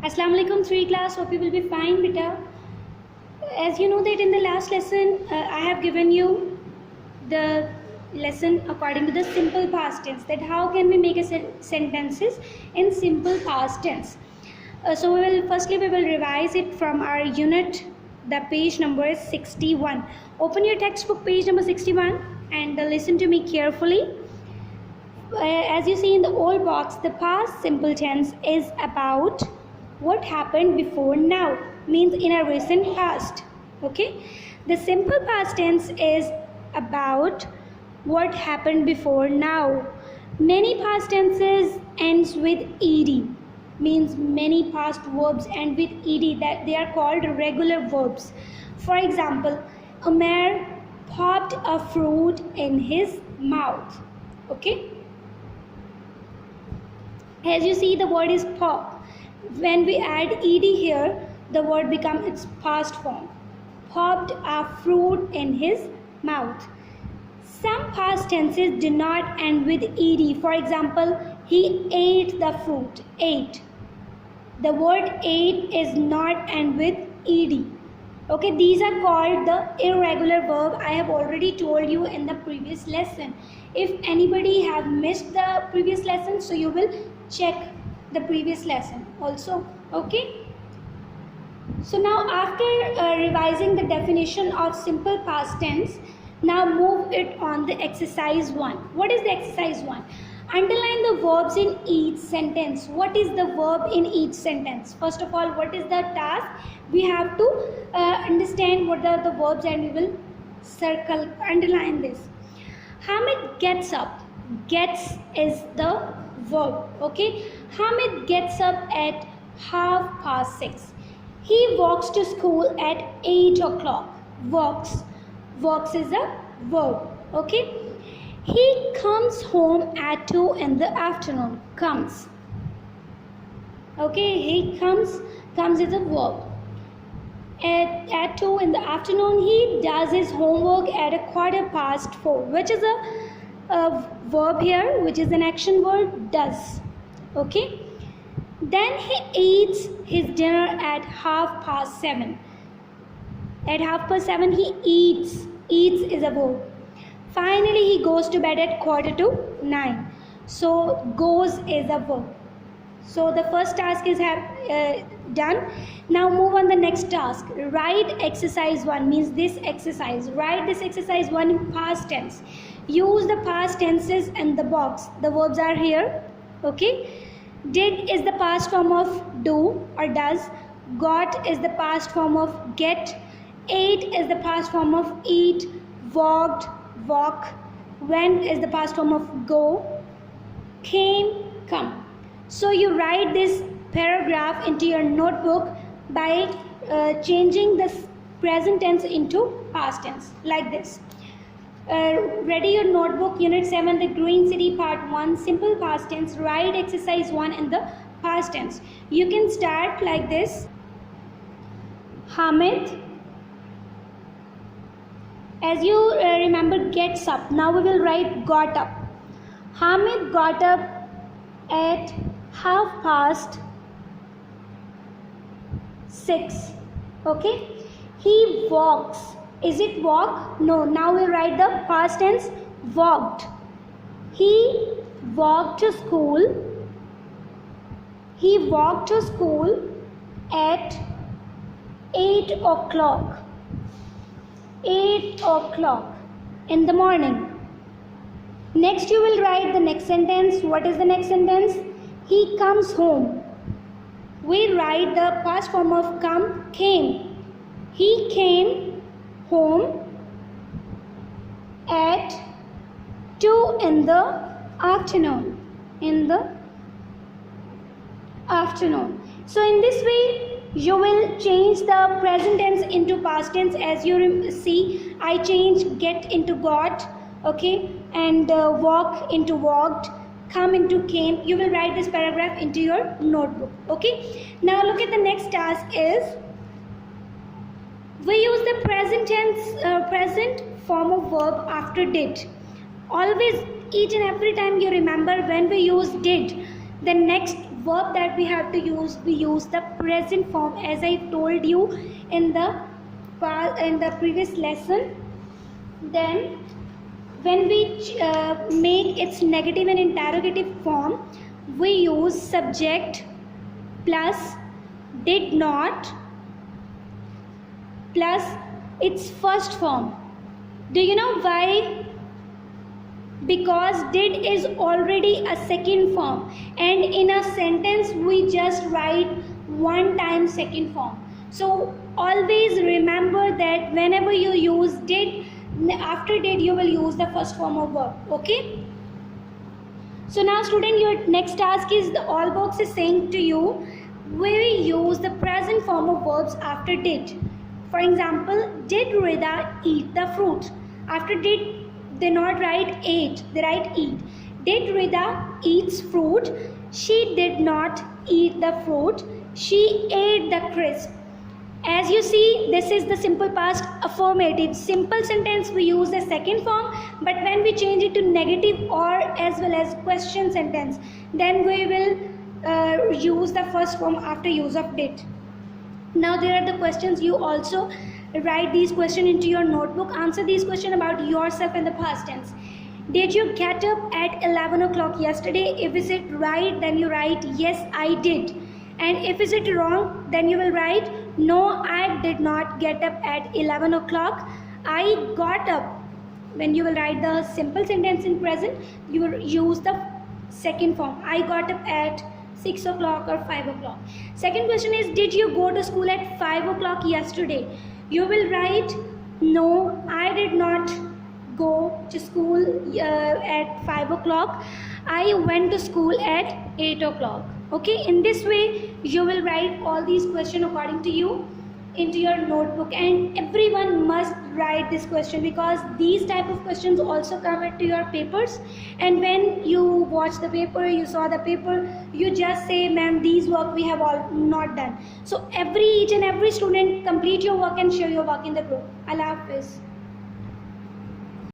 Assalamu alaikum 3 class. Hope you will be fine, beta. As you know that in the last lesson I have given you the lesson according to the simple past tense, that how can we make a sentences in simple past tense. So we will revise it from our unit. The page number is 61. Open your textbook, page number 61, and listen to me carefully. As you see in the old box, the past simple tense is about what happened before now, means in a recent past. Okay, the simple past tense is about what happened before now. Many past tenses ends with ed, means many past verbs end with ed, that they are called regular verbs. For example, Umar popped a fruit in his mouth. Okay, as you see, the word is pop. When we add ed here, the word becomes its past form. Popped a fruit in his mouth. Some past tenses do not end with ed. For example, he ate the fruit. Ate. The word ate is not end with ed. Okay, these are called the irregular verb. I have already told you in the previous lesson. If anybody have missed the previous lesson, so you will check the previous lesson also. Okay, so now after revising the definition of simple past tense, now move it on the exercise 1. What is the exercise 1? Underline the verbs in each sentence. What is the verb in each sentence? First of all, what is the task? We have to understand what are the verbs, and we will circle, underline this. Hamid gets up. Gets is the verb. Okay, Hamid gets up at 6:30. He walks to school at 8 o'clock. Walks is a verb. Okay, he comes home at 2 in the afternoon. Comes. Okay, he comes is a verb. At 2 in the afternoon, he does his homework at 4:15, which is a verb here, which is an action word, does. Okay, then he eats his dinner at 7:30. At 7:30 he eats is a verb. Finally, he goes to bed at 8:45. So goes is a verb. So the first task is done. Now move on the next task. Write exercise 1, means this exercise. Write this exercise 1 in past tense. Use the past tenses in the box. The verbs are here. Okay, did is the past form of do or does. Got is the past form of get. Ate is the past form of eat. Walked, walk. Went is the past form of go. Came, come. So you write this paragraph into your notebook by changing the present tense into past tense, like this. Ready your notebook, unit 7, the Green City, part 1, simple past tense. Write exercise 1 in the past tense. You can start like this. Hamid, as you remember, gets up. Now we will write got up. Hamid got up at 6:30. Okay, he walks. Is it walk? No. Now we write the past tense, walked. He walked to school. He walked to school at 8 o'clock. 8 o'clock in the morning. Next you will write the next sentence. What is the next sentence? He comes home. We write the past form of come, came. He came home at 2 in the afternoon. So in this way you will change the present tense into past tense. As you see, I changed get into got. Okay, and walk into walked, come into came. You will write this paragraph into your notebook. Okay, now look at the next task. Is we use the present tense, present form of verb after did. Always, each and every time you remember, when we use did, the next verb that we have to use, we use the present form, as I told you in the previous lesson. Then when we make its negative and interrogative form, we use subject plus did not plus its first form. Do you know why? Because did is already a second form, and in a sentence we just write one time second form. So always remember that whenever you use did, after did you will use the first form of verb. Okay, so now student, your next task is, the all box is saying to you, we use the present form of verbs after did. For example, did Rida eat the fruit? After did, they not write ate, they write eat. Did Rida eats fruit? She did not eat the fruit, she ate the crisp. As you see, this is the simple past affirmative. Simple sentence we use the second form, but when we change it to negative or as well as question sentence, then we will use the first form after use of did. Now there are the questions. You also write these questions into your notebook. Answer these questions about yourself in the past tense. Did you get up at 11 o'clock yesterday? If is it right, then you write yes, I did. And if is it wrong, then you will write no, I did not get up at 11 o'clock. I got up. When you will write the simple sentence in present, you will use the second form. I got up at 6 o'clock or 5 o'clock. Second question is, did you go to school at 5 o'clock yesterday? You will write no, I did not go to school at 5 o'clock. I went to school at 8 o'clock. Okay, in this way you will write all these questions according to you into your notebook, and everyone must write this question, because these type of questions also come into your papers, and when you watch the paper, you saw the paper, you just say, ma'am, these work we have all not done. So each and every student complete your work and share your work in the group. Allah Hafiz.